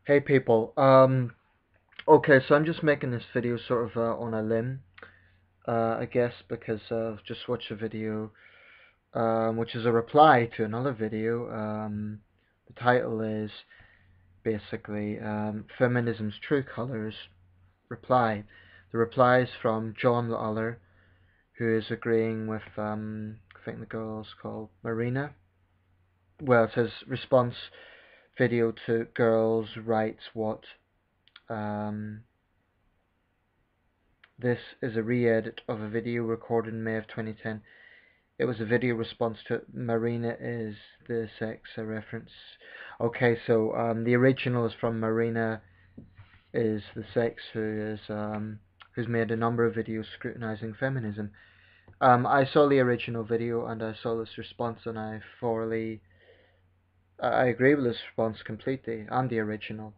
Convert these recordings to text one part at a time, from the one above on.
Hey people, okay, so I'm just making this video sort of on a limb, I guess, because I've just watched a video, which is a reply to another video. The title is basically Feminism's True Colors Reply. The reply is from John Lawler, who is agreeing with, I think the girl's called Marina. Well, it says response video to girls writes what. Um, This is a re-edit of a video recorded in May of 2010. It was a video response to Marina is the sex a reference. Okay, so the original is from Marina is the sex, who's made a number of videos scrutinizing feminism. I saw the original video and I saw this response, and I agree with this response completely, and the original.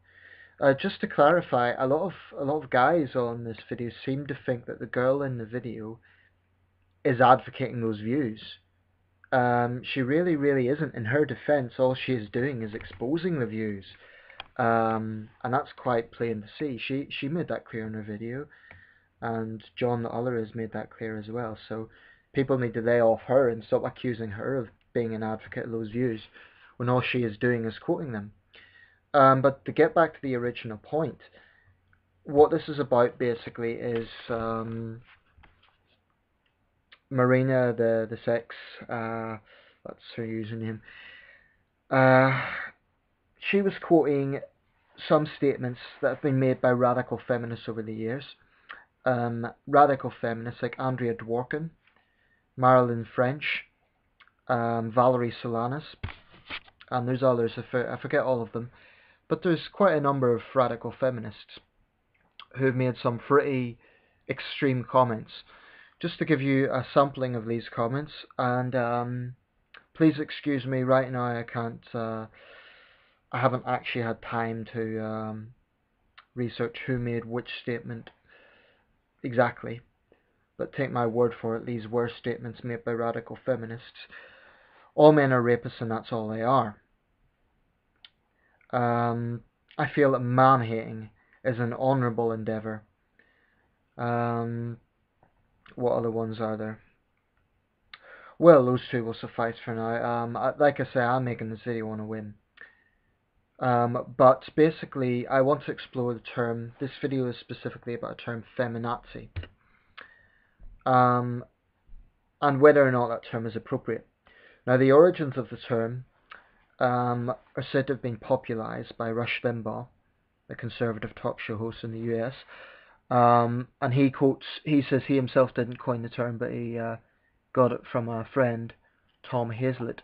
Just to clarify, a lot of guys on this video seem to think that the girl in the video is advocating those views. She really isn't. In her defense, all she is doing is exposing the views, and that's quite plain to see. She made that clear in her video, and John the other has made that clear as well. So people need to lay off her and stop accusing her of being an advocate of those views, when all she is doing is quoting them. But to get back to the original point, what this is about basically is Marina, the sex, that's her username. She was quoting some statements that have been made by radical feminists over the years. Radical feminists like Andrea Dworkin, Marilyn French, Valerie Solanas, and there's others. I forget all of them, but there's quite a number of radical feminists who've made some pretty extreme comments. Just to give you a sampling of these comments, and please excuse me, right now I can't, I haven't actually had time to research who made which statement exactly, but take my word for it, these were statements made by radical feminists. All men are rapists and that's all they are. I feel that man-hating is an honourable endeavour. What other ones are there? Well, those two will suffice for now. Like I say, I'm making this video on a whim. But basically, I want to explore the term. This video is specifically about the term feminazi, and whether or not that term is appropriate. Now, the origins of the term are said to have been popularized by Rush Limbaugh, the conservative talk show host in the US. And he says he himself didn't coin the term, but he got it from a friend, Tom Hazlett.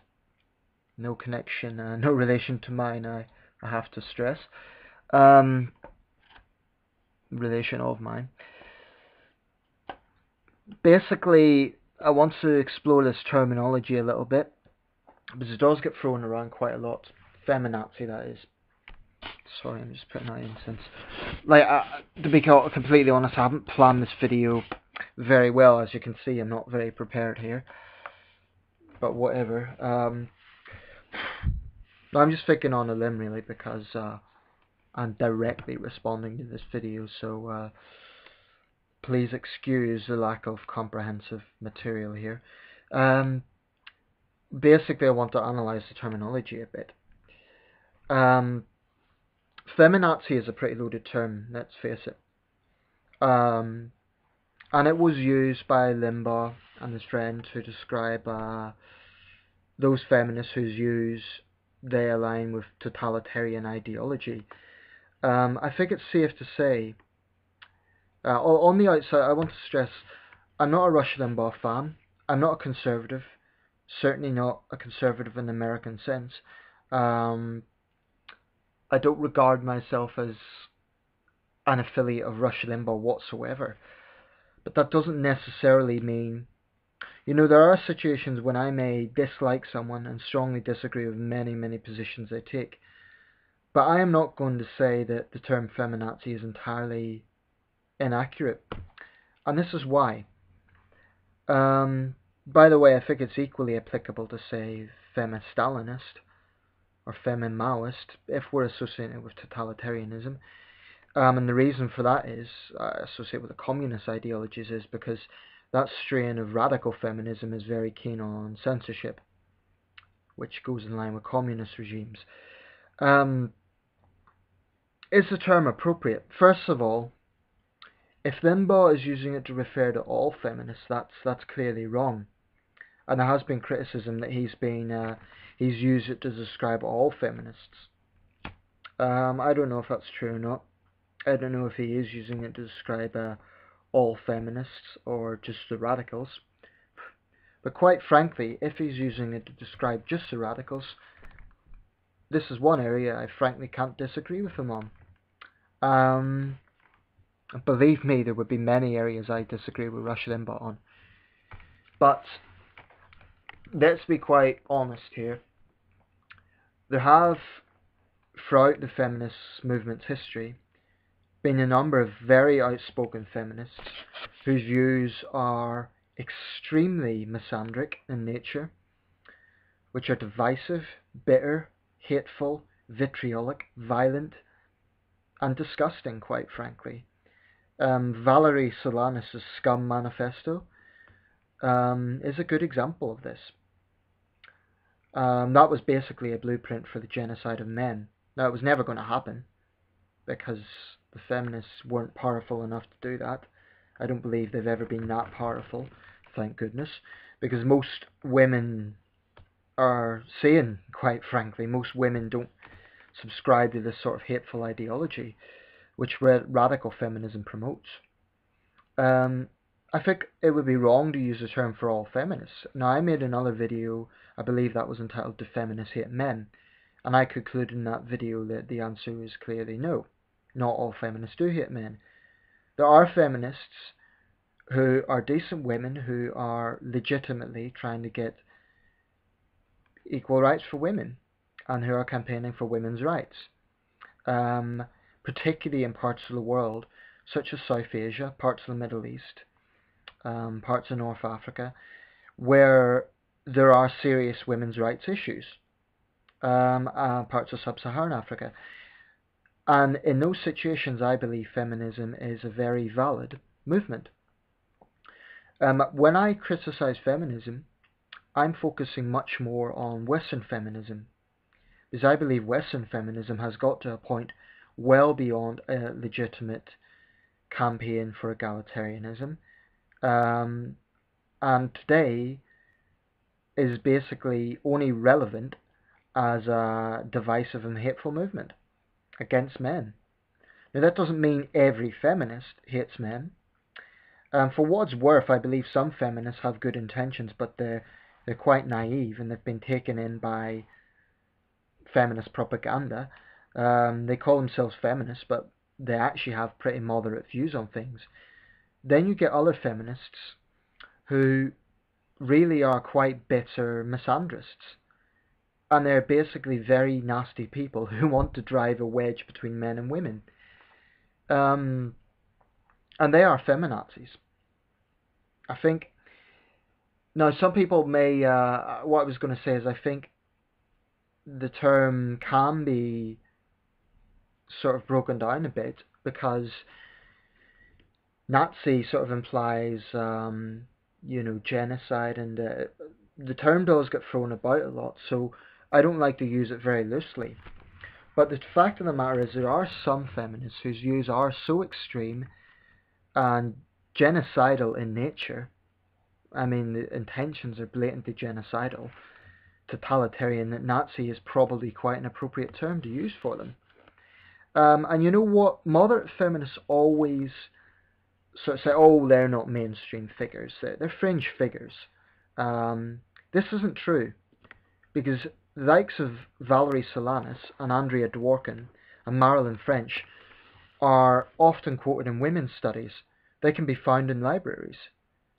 No connection, no relation to mine, I have to stress. Relation of mine. Basically, I want to explore this terminology a little bit, because it does get thrown around quite a lot. Feminazi, that is. Sorry, I'm just putting that in since, like, to be completely honest, I haven't planned this video very well. As you can see, I'm not very prepared here. But whatever. I'm just thinking on a limb, really, because I'm directly responding to this video, so please excuse the lack of comprehensive material here. Basically, I want to analyze the terminology a bit. Feminazi is a pretty loaded term, let's face it. And it was used by Limbaugh and his friend to describe those feminists whose views they align with totalitarian ideology. I think it's safe to say, on the outside, I want to stress, I'm not a Rush Limbaugh fan. I'm not a conservative, certainly not a conservative in the American sense. I don't regard myself as an affiliate of Rush Limbaugh whatsoever. But that doesn't necessarily mean, there are situations when I may dislike someone and strongly disagree with many positions they take. But I am not going to say that the term feminazi is entirely inaccurate. And this is why. By the way, I think it's equally applicable to say femi-Stalinist. or femin-Maoist if we're associating it with totalitarianism. And the reason for that is, associated with the communist ideologies, is because that strain of radical feminism is very keen on censorship, which goes in line with communist regimes. Is the term appropriate? First of all, if Limbaugh is using it to refer to all feminists, that's clearly wrong. And there has been criticism that he's used it to describe all feminists. I don't know if that's true or not. I don't know if he is using it to describe all feminists or just the radicals. But quite frankly, if he's using it to describe just the radicals, this is one area I frankly can't disagree with him on. Believe me, there would be many areas I disagree with Rush Limbaugh on. But let's be quite honest here. There have, throughout the feminist movement's history, been a number of very outspoken feminists whose views are extremely misandric in nature, which are divisive, bitter, hateful, vitriolic, violent, and disgusting, quite frankly. Valerie Solanas' Scum Manifesto is a good example of this. That was basically a blueprint for the genocide of men. Now, it was never going to happen, because the feminists weren't powerful enough to do that. I don't believe they've ever been that powerful, thank goodness, because most women are sane, quite frankly. Most women don't subscribe to this sort of hateful ideology which radical feminism promotes. I think it would be wrong to use the term for all feminists. Now, I made another video, I believe that was entitled "Do Feminists Hate Men?" and I concluded in that video that the answer is clearly no. Not all feminists do hate men. There are feminists who are decent women who are legitimately trying to get equal rights for women and who are campaigning for women's rights. Particularly in parts of the world, such as South Asia, parts of the Middle East, parts of North Africa, where there are serious women's rights issues, parts of Sub-Saharan Africa. And in those situations, I believe feminism is a very valid movement. When I criticize feminism, I'm focusing much more on Western feminism, because I believe Western feminism has got to a point well beyond a legitimate campaign for egalitarianism, and today is basically only relevant as a divisive and hateful movement against men. Now, that doesn't mean every feminist hates men. For what it's worth, I believe some feminists have good intentions, but they're quite naive and they've been taken in by feminist propaganda. They call themselves feminists, but they actually have pretty moderate views on things. Then you get other feminists who really are quite bitter misandrists, and they're basically very nasty people who want to drive a wedge between men and women. And they are feminazis. I think, now some people may, what I was going to say is I think the term can be sort of broken down a bit, because Nazi sort of implies, genocide, and the term does get thrown about a lot, so I don't like to use it very loosely. But the fact of the matter is there are some feminists whose views are so extreme and genocidal in nature. I mean, the intentions are blatantly genocidal, totalitarian, that Nazi is probably quite an appropriate term to use for them. And you know what? Moderate feminists always sort of say, oh, they're not mainstream figures, they're fringe figures. This isn't true, because the likes of Valerie Solanas and Andrea Dworkin and Marilyn French are often quoted in women's studies. They can be found in libraries.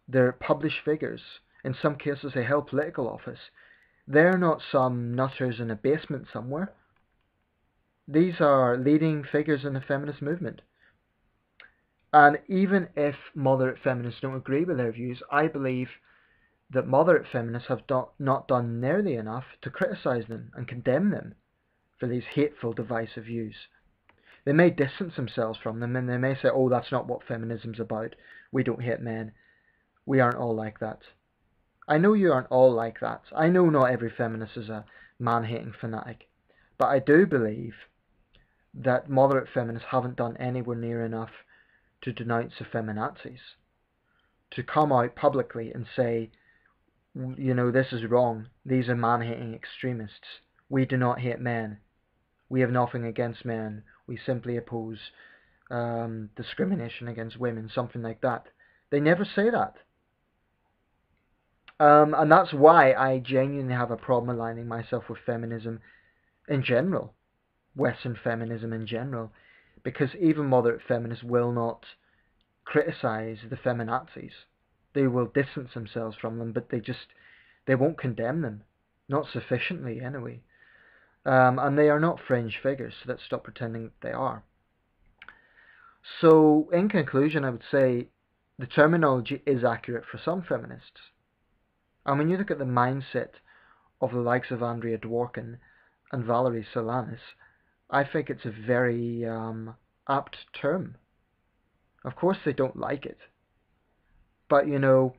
They're published figures. In some cases they held political office. They're not some nutters in a basement somewhere. These are leading figures in the feminist movement. And even if moderate feminists don't agree with their views, I believe that moderate feminists have not done nearly enough to criticize them and condemn them. for these hateful, divisive views. They may distance themselves from them, and they may say, oh, that's not what feminism's about. We don't hate men. We aren't all like that. I know you aren't all like that. I know not every feminist is a man-hating fanatic. But I do believe that moderate feminists haven't done anywhere near enough to denounce the feminazis. To come out publicly and say, you know, this is wrong. These are man-hating extremists. We do not hate men. We have nothing against men. We simply oppose discrimination against women, something like that. They never say that. And that's why I genuinely have a problem aligning myself with feminism in general, Western feminism in general, because even moderate feminists will not criticize the feminazis. They will distance themselves from them, but they won't condemn them, not sufficiently anyway. And they are not fringe figures, so let's stop pretending that they are. So, in conclusion, I would say the terminology is accurate for some feminists. And when you look at the mindset of the likes of Andrea Dworkin and Valerie Solanas, I think it's a very apt term. Of course they don't like it. But, you know,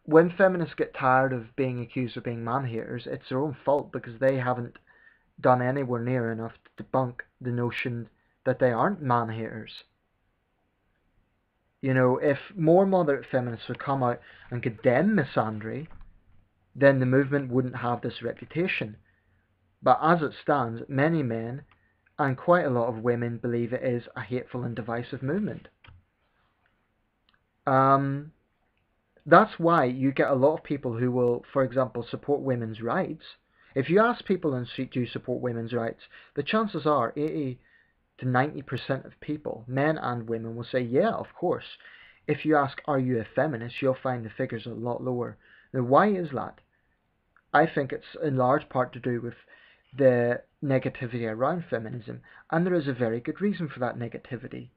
when feminists get tired of being accused of being man-haters, it's their own fault because they haven't done anywhere near enough to debunk the notion that they aren't man-haters. You know, if more moderate feminists would come out and condemn misandry, then the movement wouldn't have this reputation. But as it stands, many men and quite a lot of women believe it is a hateful and divisive movement. That's why you get a lot of people who will, for example, support women's rights. If you ask people on the street, do you support women's rights? The chances are 80 to 90% of people, men and women, will say, yeah, of course. If you ask, are you a feminist, you'll find the figures a lot lower. Now, why is that? I think it's in large part to do with the negativity around feminism, and there is a very good reason for that negativity.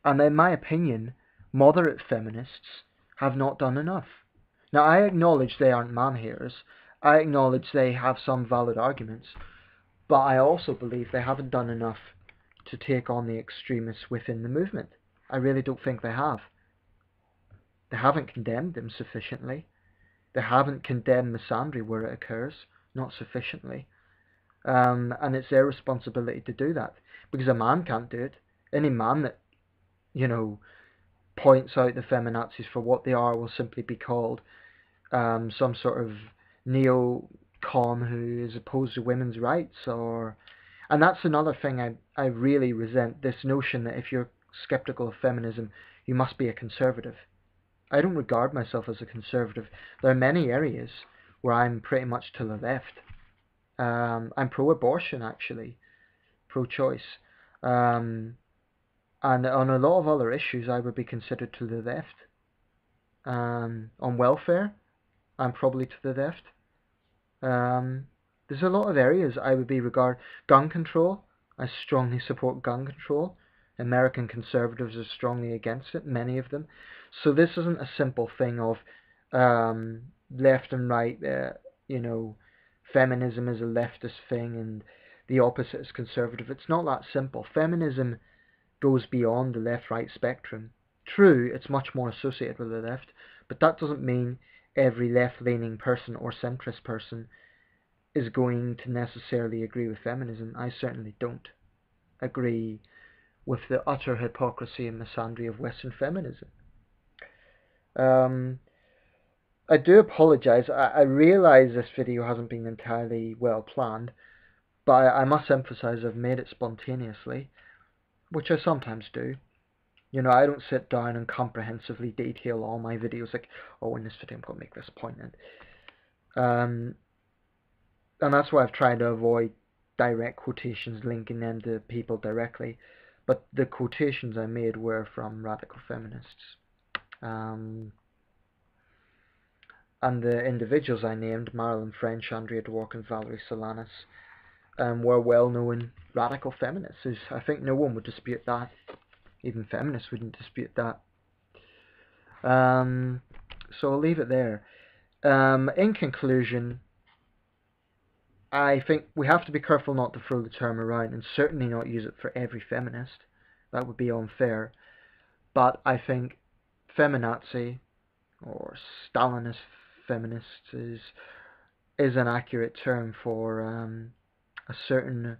And in my opinion, moderate feminists have not done enough. Now, I acknowledge they aren't man-haters. I acknowledge they have some valid arguments, but I also believe they haven't done enough to take on the extremists within the movement. I really don't think they have. They haven't condemned them sufficiently. They haven't condemned misandry where it occurs, not sufficiently. And it's their responsibility to do that, because a man can't do it. Any man that, you know, points out the feminazis for what they are will simply be called some sort of neo-con who is opposed to women's rights. And that's another thing I really resent, this notion that if you're skeptical of feminism, you must be a conservative. I don't regard myself as a conservative. There are many areas where I'm pretty much to the left. I'm pro-abortion, actually, pro-choice. And on a lot of other issues, I would be considered to the left. On welfare, I'm probably to the left. There's a lot of areas I would be regarded. Gun control, I strongly support gun control. American conservatives are strongly against it, many of them. So this isn't a simple thing of left and right, you know, feminism is a leftist thing and the opposite is conservative. It's not that simple. Feminism goes beyond the left-right spectrum. True, it's much more associated with the left, but that doesn't mean every left-leaning person or centrist person is going to necessarily agree with feminism. I certainly don't agree with the utter hypocrisy and misandry of Western feminism. I do apologise. I realise this video hasn't been entirely well planned, but I must emphasise I've made it spontaneously, which I sometimes do. You know, I don't sit down and comprehensively detail all my videos like, oh, in this video I'm going to make this point. And that's why I've tried to avoid direct quotations linking them to people directly. But the quotations I made were from radical feminists. And the individuals I named, Marilyn French, Andrea Dworkin, Valerie Solanas, were well-known radical feminists. I think no one would dispute that. Even feminists wouldn't dispute that. So I'll leave it there. In conclusion, I think we have to be careful not to throw the term around and certainly not use it for every feminist. That would be unfair. But I think feminazi or Stalinist feminists is an accurate term for a certain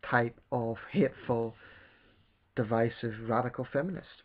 type of hateful, divisive, radical feminist.